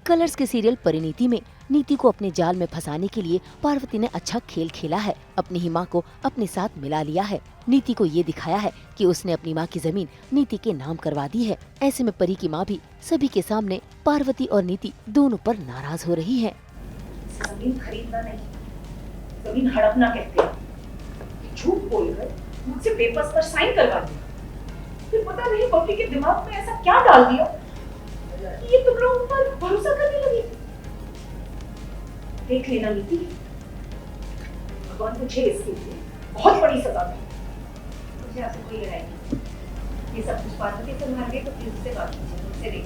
Colours के serial Parineeti में नीति को अपने जाल में फंसाने के लिए पार्वती ने अच्छा खेल खेला है। अपनी ही माँ को अपने साथ मिला लिया है। नीति को ये दिखाया है कि उसने अपनी माँ की जमीन नीति के नाम करवा दी है। ऐसे में परी की माँ भी सभी के सामने पार्वती और नीति दोनों पर नाराज हो रही है। जमीन खरीदना नहीं, जमीन हड़पना कहते हैं। झूठ बोलकर मुझसे पेपर्स पर साइन करवा दिया, फिर पता नहीं पप्पी के दिमाग में ऐसा क्या डाल दिया कि ये तुम लोगों पर भरोसा करने लगी। देख लेना नीति, भगवान तुझे इसके लिए बहुत बड़ी सजा दे। मुझे आपसे कोई लड़ाई नहीं, ये सब कुछ पार्वती से मार गई तो प्लीज से बात कीजिए, मुझसे नहीं।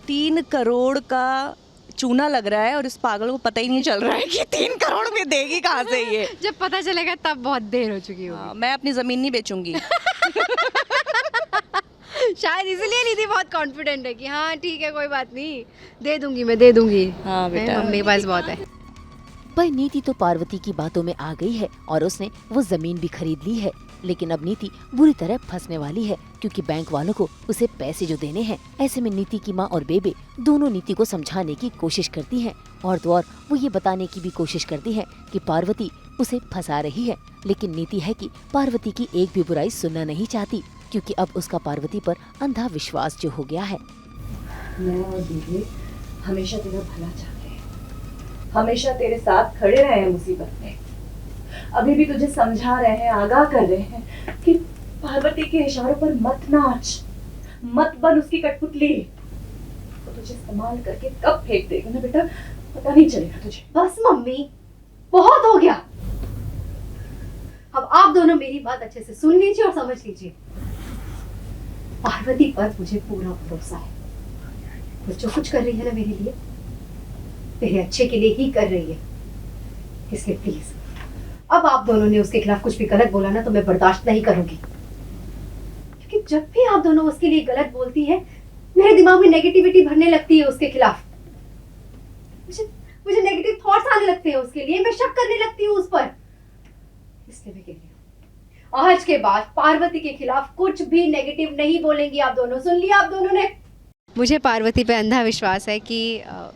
3 करोड़ का चूना लग रहा है और इस पागल को पता ही नहीं चल रहा है कि 3 करोड़ में देगी कहाँ से ये। जब पता चलेगा तब बहुत देर हो चुकी होगी। मैं अपनी जमीन नहीं बेचूंगी। शायद इसीलिए नीति बहुत कॉन्फिडेंट है कि हाँ ठीक है कोई बात नहीं, दे दूंगी मैं, दे दूंगी। हाँ बेटा, मम्मी के पास बहुत है। पर नीति तो पार्वती की बातों में आ गई है और उसने वो जमीन भी खरीद ली है। लेकिन अब नीति बुरी तरह फंसने वाली है, क्योंकि बैंक वालों को उसे पैसे जो देने हैं। ऐसे में नीति की माँ और बेबे दोनों नीति को समझाने की कोशिश करती हैं और तो और वो ये बताने की भी कोशिश करती है कि पार्वती उसे फंसा रही है। लेकिन नीति है कि पार्वती की एक भी बुराई सुनना नहीं चाहती, क्योंकि अब उसका पार्वती पर अंधा विश्वास जो हो गया है। मैं और बेबे हमेशा तेरा भला चाहते हैं, हमेशा तेरे साथ खड़े रहे हैं मुसीबत में। अभी भी तुझे समझा रहे हैं, आगाह कर रहे हैं कि पार्वती के इशारों पर मत नाच, मत बन उसकी कठपुतली। तो तुझे इस्तेमाल करके कब फेंक देगा ना बेटा, पता नहीं चलेगा तुझे। बस मम्मी, बहुत हो गया। अब आप दोनों मेरी बात अच्छे से सुन लीजिए और समझ लीजिए। पार्वती पर मुझे पूरा भरोसा है। वो जो कुछ कर रही है ना मेरे लिए, मेरे अच्छे के लिए ही कर रही है। इसलिए प्लीज, अब आप दोनों ने उसके खिलाफ कुछ भी गलत बोला ना तो मैं बर्दाश्त नहीं करूंगी। क्योंकि जब भी आप दोनों उसके लिए गलत बोलती है, मेरे दिमाग में नेगेटिविटी भरने लगती है उसके खिलाफ। मुझे नेगेटिव थॉट्स आने लगते हैं उसके लिए, मैं शक करने लगती हूँ उस पर। इसलिए मैं कह रही हूँ, आज के बाद पार्वती के खिलाफ कुछ भी नेगेटिव नहीं बोलेंगी आप दोनों। सुन लिया आप दोनों ने? मुझे पार्वती पे अंधा विश्वास है कि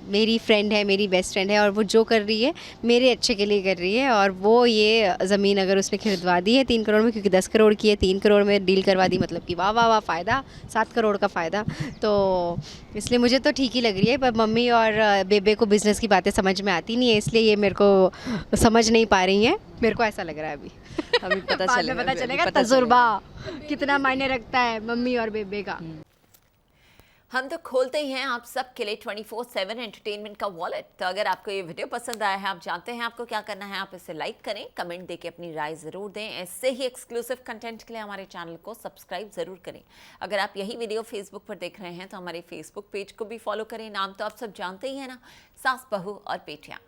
मेरी फ्रेंड है, मेरी बेस्ट फ्रेंड है और वो जो कर रही है मेरे अच्छे के लिए कर रही है। और वो ये ज़मीन अगर उसने खरीदवा दी है 3 करोड़ में, क्योंकि 10 करोड़ की है, 3 करोड़ में डील करवा दी, मतलब कि वाह वाह वाह फ़ायदा, 7 करोड़ का फ़ायदा। तो इसलिए मुझे तो ठीक ही लग रही है। पर मम्मी और बेबे को बिज़नेस की बातें समझ में आती नहीं है, इसलिए ये मेरे को समझ नहीं पा रही हैं। मेरे को ऐसा लग रहा है अभी पता चलेगा तजुर्बा कितना मायने रखता है मम्मी और बेबे का। हम तो खोलते ही हैं आप सबके लिए 24/7 एंटरटेनमेंट का वॉलेट। तो अगर आपको ये वीडियो पसंद आया है, आप जानते हैं आपको क्या करना है, आप इसे लाइक करें, कमेंट देके अपनी राय ज़रूर दें। ऐसे ही एक्सक्लूसिव कंटेंट के लिए हमारे चैनल को सब्सक्राइब ज़रूर करें। अगर आप यही वीडियो फेसबुक पर देख रहे हैं तो हमारे फेसबुक पेज को भी फॉलो करें। नाम तो आप सब जानते ही हैं ना, सास बहू और बेटियाँ।